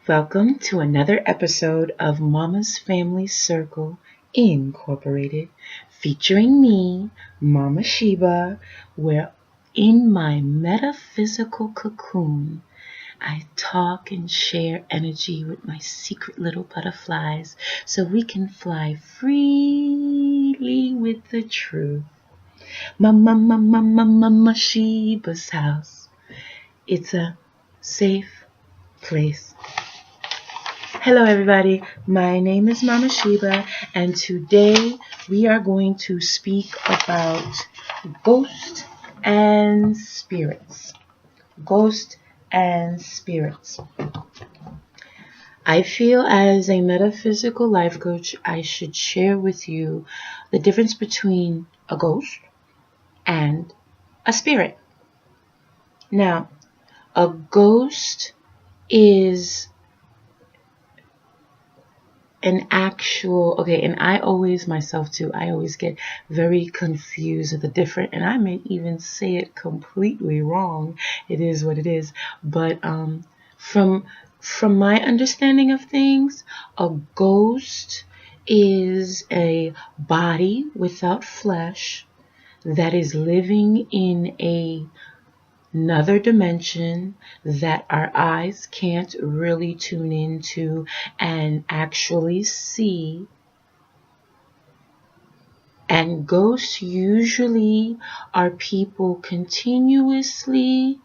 Welcome to another episode of Mama's Family Circle Incorporated, featuring me, Mama Sheba, where in my metaphysical cocoon, I talk and share energy with my secret little butterflies so we can fly freely with the truth. Mama Sheba's house. It's a safe place. Hello everybody, my name is Mama Sheba, and today we are going to speak about ghosts and spirits. Ghosts and spirits. I feel as a metaphysical life coach, I should share with you the difference between a ghost and a spirit. Now, a ghost is an actual, and I always myself too, I always get very confused at the different, and I may even say it completely wrong. It is what it is. But from my understanding of things, a ghost is a body without flesh that is living in another dimension that our eyes can't really tune into and actually see. And ghosts usually are people continuously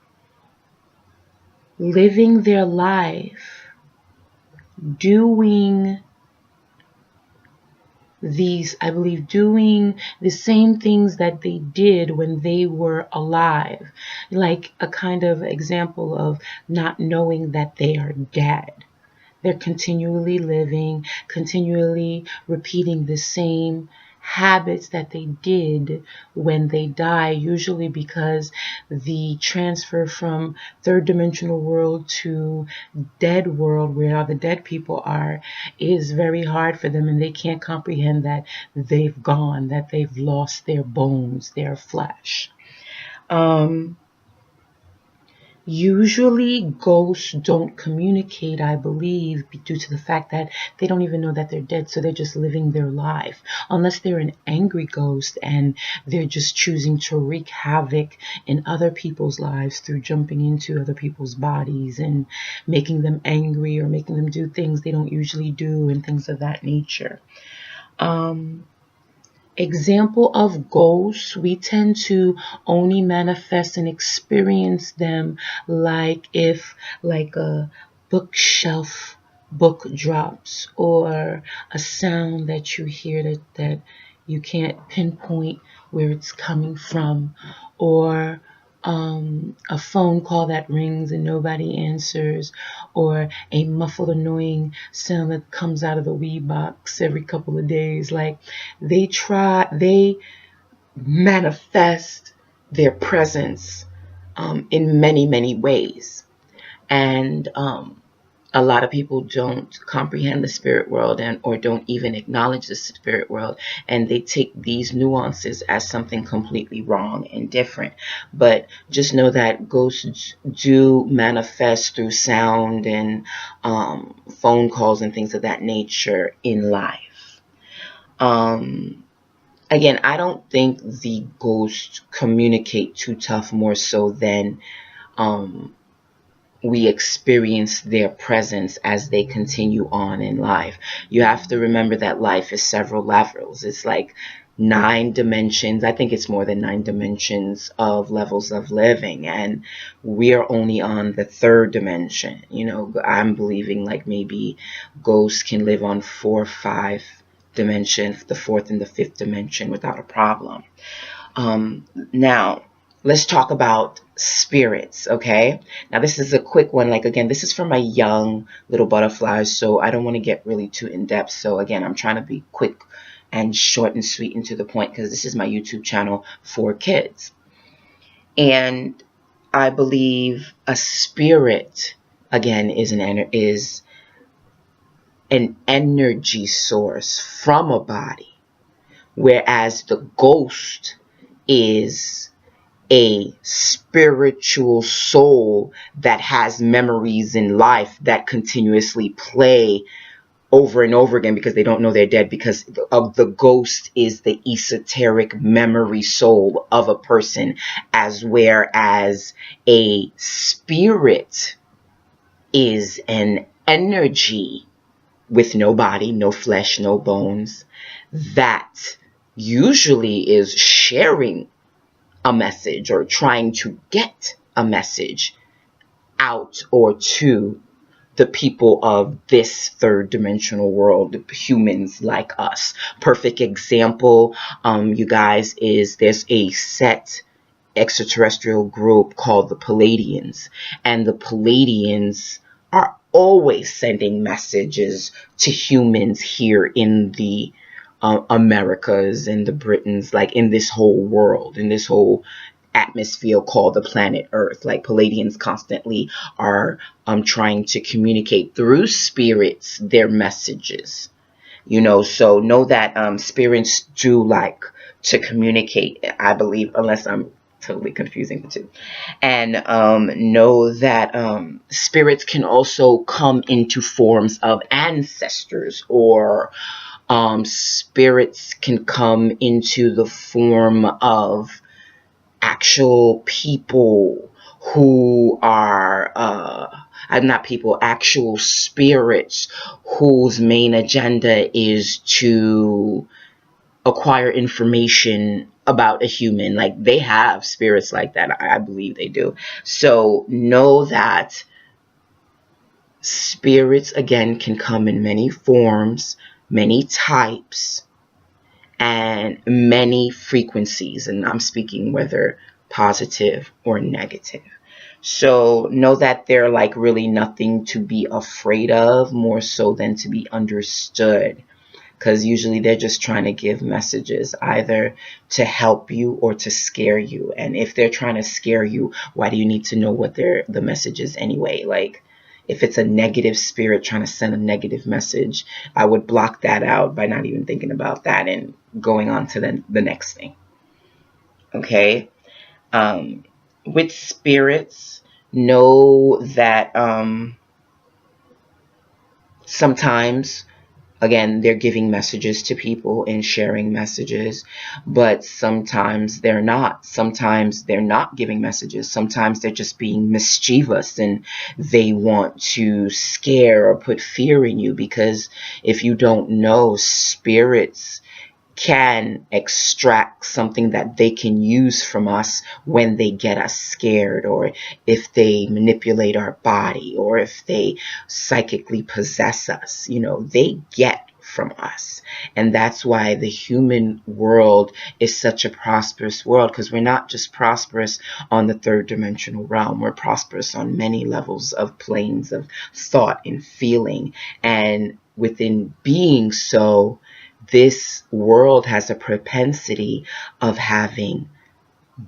living their life, doing the same things that they did when they were alive. Like a kind of example of not knowing that they are dead. They're continually living, continually repeating the same habits that they did when they die, usually because the transfer from third dimensional world to dead world, where the dead people are, is very hard for them, and they can't comprehend that they've gone, that they've lost their bones, their flesh. Usually ghosts don't communicate, I believe, due to the fact that they don't even know that they're dead, so they're just living their life. Unless they're an angry ghost and they're just choosing to wreak havoc in other people's lives through jumping into other people's bodies and making them angry or making them do things they don't usually do and things of that nature. Example of ghosts, we tend to only manifest and experience them like if a bookshelf book drops, or a sound that you hear that you can't pinpoint where it's coming from, or a phone call that rings and nobody answers, or a muffled annoying sound that comes out of the Wii box every couple of days. Like they manifest their presence in many, many ways. And a lot of people don't comprehend the spirit world or don't even acknowledge the spirit world, and they take these nuances as something completely wrong and different. But just know that ghosts do manifest through sound and phone calls and things of that nature in life. Again, I don't think the ghosts communicate too tough, more so than we experience their presence as they continue on in life. You have to remember that life is several levels. It's like 9 dimensions. I think it's more than 9 dimensions of levels of living, and we are only on the 3rd dimension. I'm believing like maybe ghosts can live on 4 or 5 dimensions, the 4th and the 5th dimension, without a problem. Now, let's talk about spirits, okay? Now, this is a quick one. Like, again, this is for my young little butterflies, so I don't want to get really too in-depth. So, again, I'm trying to be quick and short and sweet and to the point, because this is my YouTube channel for kids. And I believe a spirit, again, is an energy source from a body, whereas the ghost is a spiritual soul that has memories in life that continuously play over and over again because they don't know they're dead, because of the ghost is the esoteric memory soul of a person, as whereas a spirit is an energy with no body, no flesh, no bones, that usually is sharing a message or trying to get a message out or to the people of this third dimensional world, humans like us. Perfect example, you guys, is there's a set extraterrestrial group called the Palladians, and the Palladians are always sending messages to humans here in the Americas and the Britons, like in this whole world, in this whole atmosphere called the planet Earth. Like Palladians constantly are trying to communicate through spirits their messages. So know that spirits do like to communicate, I believe, unless I'm totally confusing the two. And know that spirits can also come into forms of ancestors, or spirits can come into the form of actual people who are not people, actual spirits whose main agenda is to acquire information about a human. Like, they have spirits like that. I believe they do. So know that spirits, again, can come in many forms, many types, and many frequencies. And I'm speaking whether positive or negative. So know that they're like really nothing to be afraid of, more so than to be understood. Because usually they're just trying to give messages either to help you or to scare you. And if they're trying to scare you, why do you need to know what the message is anyway? Like, if it's a negative spirit trying to send a negative message, I would block that out by not even thinking about that and going on to the next thing. Okay? With spirits, know that sometimes, again, they're giving messages to people and sharing messages, but sometimes they're not. Sometimes they're not giving messages. Sometimes they're just being mischievous and they want to scare or put fear in you, because if you don't know, spirits can extract something that they can use from us when they get us scared, or if they manipulate our body, or if they psychically possess us. They get from us. And that's why the human world is such a prosperous world, because we're not just prosperous on the third dimensional realm. We're prosperous on many levels of planes of thought and feeling. And within being so, this world has a propensity of having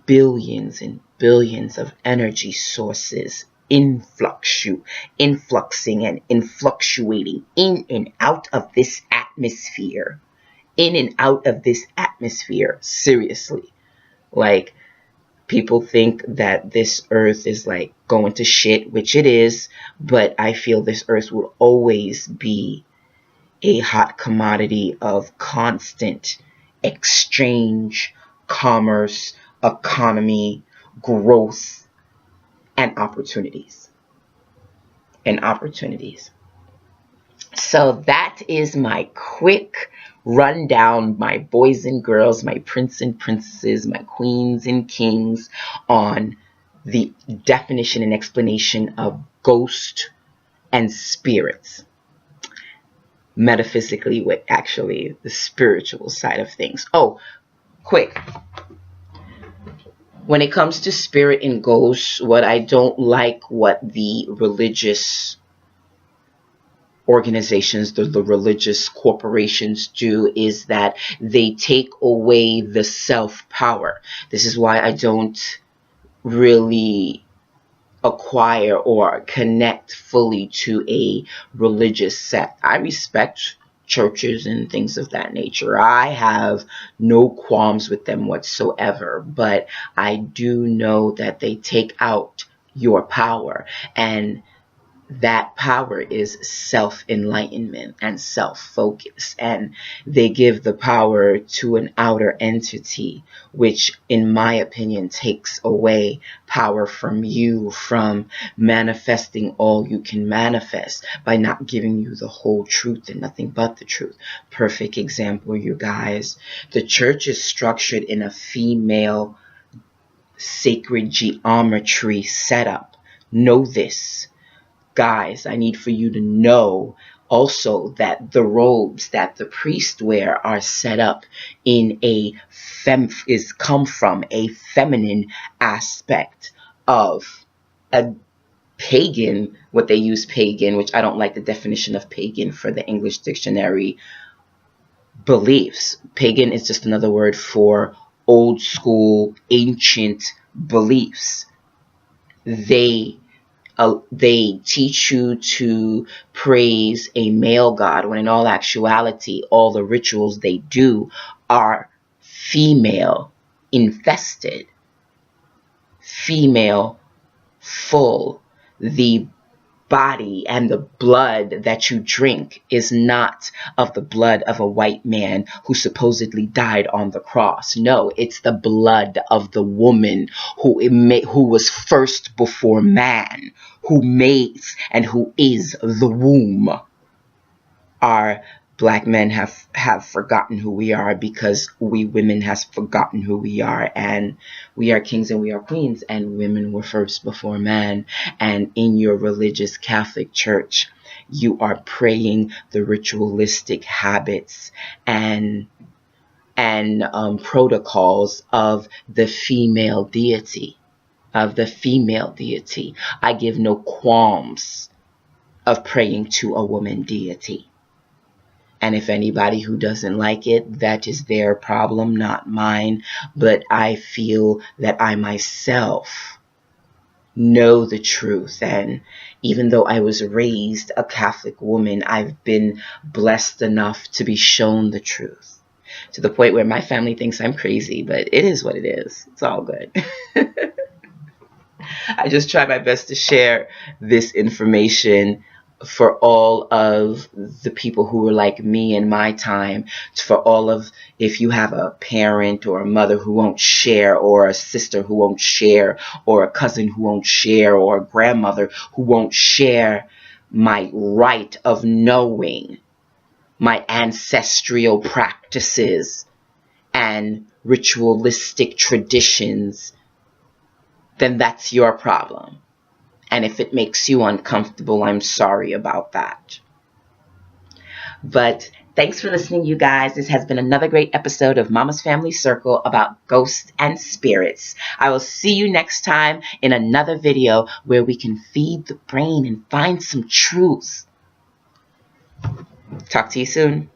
billions and billions of energy sources influxing and influctuating in and out of this atmosphere. Seriously. Like, people think that this earth is like going to shit, which it is, but I feel this earth will always be a hot commodity of constant exchange, commerce, economy, growth, and opportunities. So that is my quick rundown, my boys and girls, my prince and princesses, my queens and kings, on the definition and explanation of ghost and spirits. Metaphysically, with actually the spiritual side of things. Oh, quick. When it comes to spirit and ghosts, what I don't like what the religious organizations, the religious corporations do, is that they take away the self-power. This is why I don't really acquire or connect fully to a religious sect. I respect churches and things of that nature. I have no qualms with them whatsoever, but I do know that they take out your power, and that power is self-enlightenment and self-focus, and they give the power to an outer entity, which in my opinion takes away power from you, from manifesting all you can manifest, by not giving you the whole truth and nothing but the truth. Perfect example, you guys. The church is structured in a female sacred geometry setup. Know this. Guys, I need for you to know also that the robes that the priests wear are set up in a come from a feminine aspect of a pagan, what they use pagan, which I don't like the definition of pagan for the English dictionary, beliefs. Pagan is just another word for old school, ancient beliefs. They teach you to praise a male god, when in all actuality, all the rituals they do are female infested, female full. The body and the blood that you drink is not of the blood of a white man who supposedly died on the cross. No, it's the blood of the woman who was first before man, who makes and who is the womb. Our black men have forgotten who we are, because we women has forgotten who we are, and we are kings and we are queens, and women were first before man. And in your religious Catholic Church, you are praying the ritualistic habits and protocols of the female deity. I give no qualms of praying to a woman deity. And if anybody who doesn't like it, that is their problem, not mine. But I feel that I myself know the truth. And even though I was raised a Catholic woman, I've been blessed enough to be shown the truth, to the point where my family thinks I'm crazy, but it is what it is. It's all good. I just try my best to share this information for all of the people who were like me in my time, for all of, if you have a parent or a mother who won't share, or a sister who won't share, or a cousin who won't share, or a grandmother who won't share my right of knowing my ancestral practices and ritualistic traditions, then that's your problem. And if it makes you uncomfortable, I'm sorry about that. But thanks for listening, you guys. This has been another great episode of Mama's Family Circle about ghosts and spirits. I will see you next time in another video where we can feed the brain and find some truth. Talk to you soon.